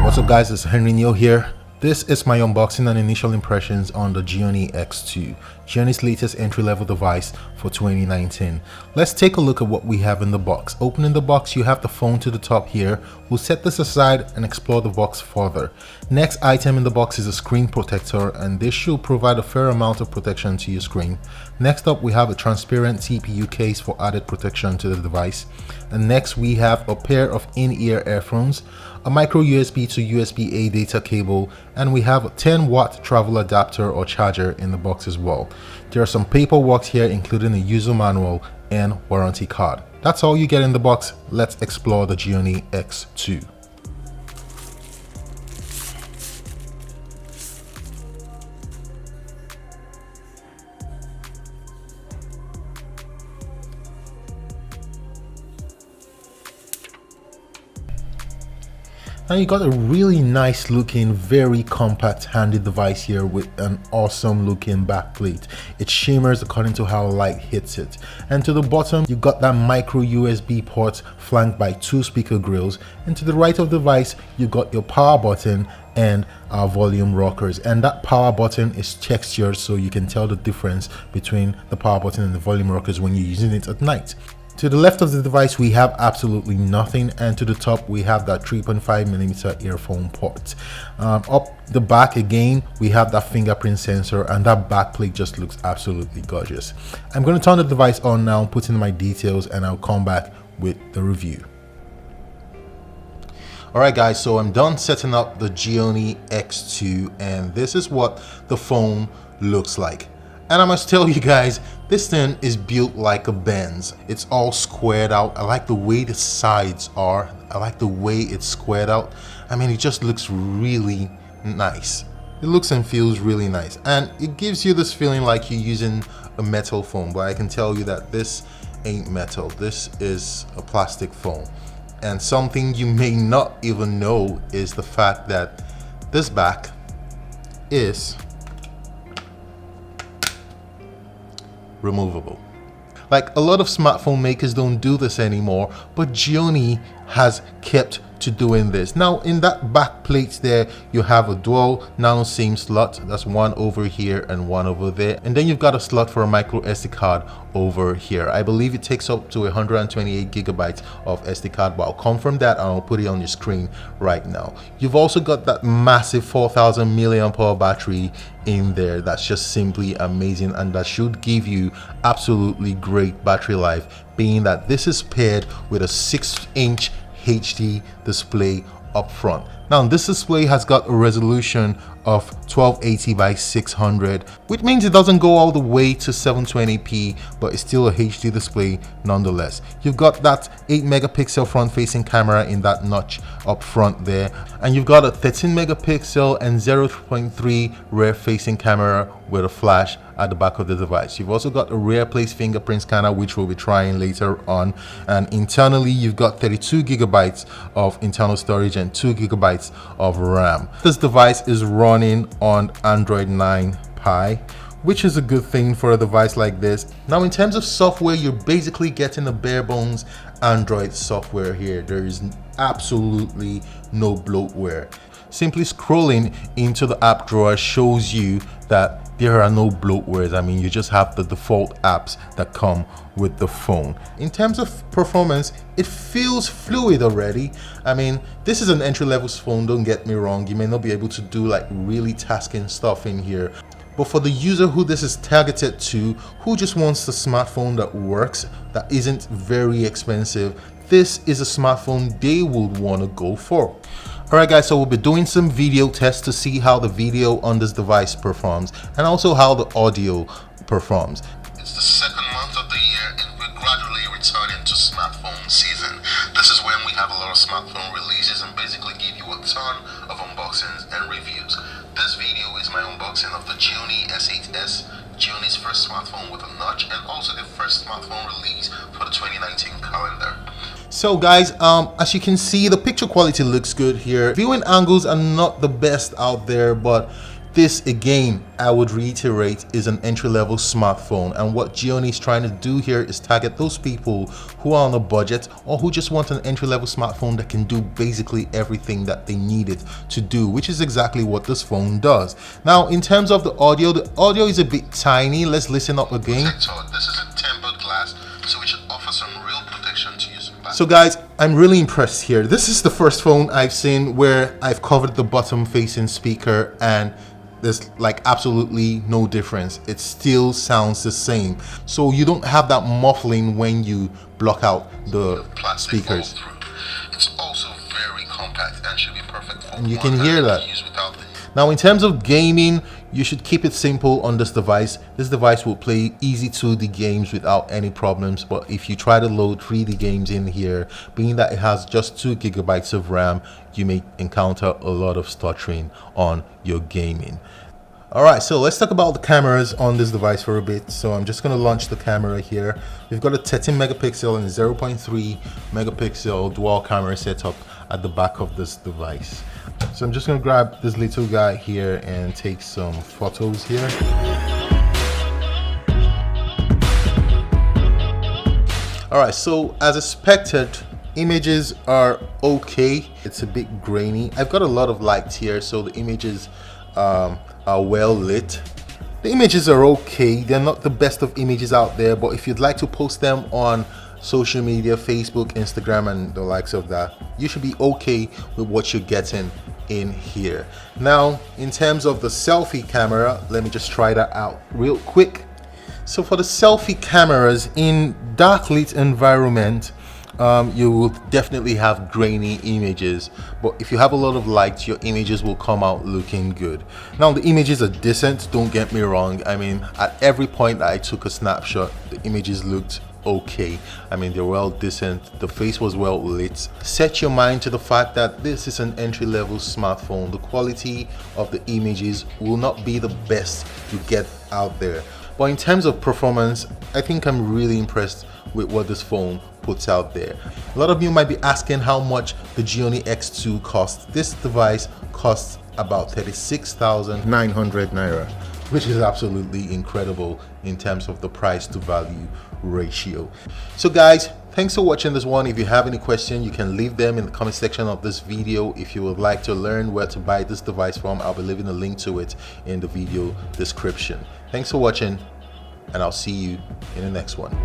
What's up guys, it's Henreeneo here. This is my unboxing and initial impressions on the Gionee X2, Gionee's latest entry-level device for 2019. Let's take a look at what we have in the box. Opening the box, you have the phone to the top here. We'll set this aside and explore the box further. Next item in the box is a screen protector, and this should provide a fair amount of protection to your screen. Next up, we have a transparent CPU case for added protection to the device. And next we have a pair of in-ear earphones, a micro USB to USB-A data cable, and we have a 10-watt travel adapter or charger in the box as well. There are some paperwork here, including a user manual and warranty card. That's all you get in the box. Let's explore the Gionee X2. Now you got a really nice looking, very compact handy device here with an awesome looking backplate. It shimmers according to how light hits it. And to the bottom, you got that micro USB port flanked by two speaker grills. And to the right of the device, you got your power button and our volume rockers. And that power button is textured, so you can tell the difference between the power button and the volume rockers when you're using it at night. To the left of the device, we have absolutely nothing, and to the top we have that 3.5mm earphone port. Up the back again, we have that fingerprint sensor, and that backplate just looks absolutely gorgeous. I'm going to turn the device on now, put in my details, and I'll come back with the review. Alright guys, so I'm done setting up the Gionee X2, and this is what the phone looks like. And I must tell you guys, this thing is built like a Benz. It's all squared out. I like the way the sides are. I like the way it's squared out. I mean, it just looks really nice. It looks and feels really nice. And it gives you this feeling like you're using a metal phone. But I can tell you that this ain't metal. This is a plastic phone. And something you may not even know is the fact that this back is removable. Like, a lot of smartphone makers don't do this anymore, but Gionee has kept to doing this. Now in that back plate there, you have a dual Nano SIM slot. That's one over here and one over there, and then you've got a slot for a micro SD card over here. I believe it takes up to 128 gigabytes of SD card, but I'll confirm that and I'll put it on your screen right now. You've also got that massive 4000 milliamp hour battery in there. That's just simply amazing, and that should give you absolutely great battery life, being that this is paired with a 6-inch HD display up front. Now this display has got a resolution of 1280 by 600, which means it doesn't go all the way to 720p, but it's still a HD display nonetheless. You've got that 8 megapixel front facing camera in that notch up front there, and you've got a 13 megapixel and 0.3 rear facing camera with a flash at the back of the device. You've also got a rear place fingerprint scanner, which we'll be trying later on, and internally you've got 32 gigabytes of internal storage and 2 gigabytes of RAM. This device is running on Android 9 Pie, which is a good thing for a device like this. Now in terms of software, you're basically getting a bare bones Android software here. There is absolutely no bloatware. Simply scrolling into the app drawer shows you that there are no bloatwares. I mean, you just have the default apps that come with the phone. In terms of performance, it feels fluid already. I mean, this is an entry-level phone, don't get me wrong. You may not be able to do like really tasking stuff in here, but for the user who this is targeted to, who just wants a smartphone that works, that isn't very expensive, this is a smartphone they would want to go for. Alright guys, so we'll be doing some video tests to see how the video on this device performs and also how the audio performs. It's the second month of the year and we're gradually returning to smartphone season. This is when we have a lot of smartphone releases and basically give you a ton of unboxings and reviews. This video is my unboxing of the Gionee S8s, Gionee's first smartphone with a notch and also the first smartphone release for the 2019 calendar. So guys, as you can see, the picture quality looks good here. Viewing angles are not the best out there, but this again, I would reiterate, is an entry-level smartphone, and what Gionee is trying to do here is target those people who are on a budget or who just want an entry-level smartphone that can do basically everything that they need it to do, which is exactly what this phone does. Now, in terms of the audio is a bit tiny. Let's listen up again. This is a tempered glass, so it should offer some real protection to you. So guys, I'm really impressed here. This is the first phone I've seen where I've covered the bottom facing speaker and there's like absolutely no difference. It still sounds the same. So you don't have that muffling when you block out the speakers. It's also very compact and should be perfect for, and you can hear that. Now in terms of gaming, you should keep it simple on this device. This device will play easy 2D games without any problems, but if you try to load 3D games in here, being that it has just 2 GB of RAM, you may encounter a lot of stuttering on your gaming. Alright, so let's talk about the cameras on this device for a bit. So I'm just going to launch the camera here. We've got a 13 megapixel and 0.3 megapixel dual camera setup at the back of this device. So I'm just going to grab this little guy here and take some photos here. Alright, so as expected, images are okay. It's a bit grainy. I've got a lot of lights here, so the images are well lit. The images are okay. They're not the best of images out there, but if you'd like to post them on social media, Facebook, Instagram, and the likes of that, you should be okay with what you're getting in here. Now, in terms of the selfie camera, let me just try that out real quick. So for the selfie cameras in dark lit environment, you will definitely have grainy images, but if you have a lot of light, your images will come out looking good. Now the images are decent, don't get me wrong. I mean, at every point that I took a snapshot, the images looked okay. I mean, they're well decent, the face was well lit. Set your mind to the fact that this is an entry-level smartphone. The quality of the images will not be the best you get out there, but in terms of performance, I think I'm really impressed with what this phone puts out there. A lot of you might be asking how much the Gionee X2 costs. This device costs about 36,900 naira, which is absolutely incredible in terms of the price to value ratio. So guys, thanks for watching this one. If you have any questions, you can leave them in the comment section of this video. If you would like to learn where to buy this device from, I'll be leaving a link to it in the video description. Thanks for watching, and I'll see you in the next one.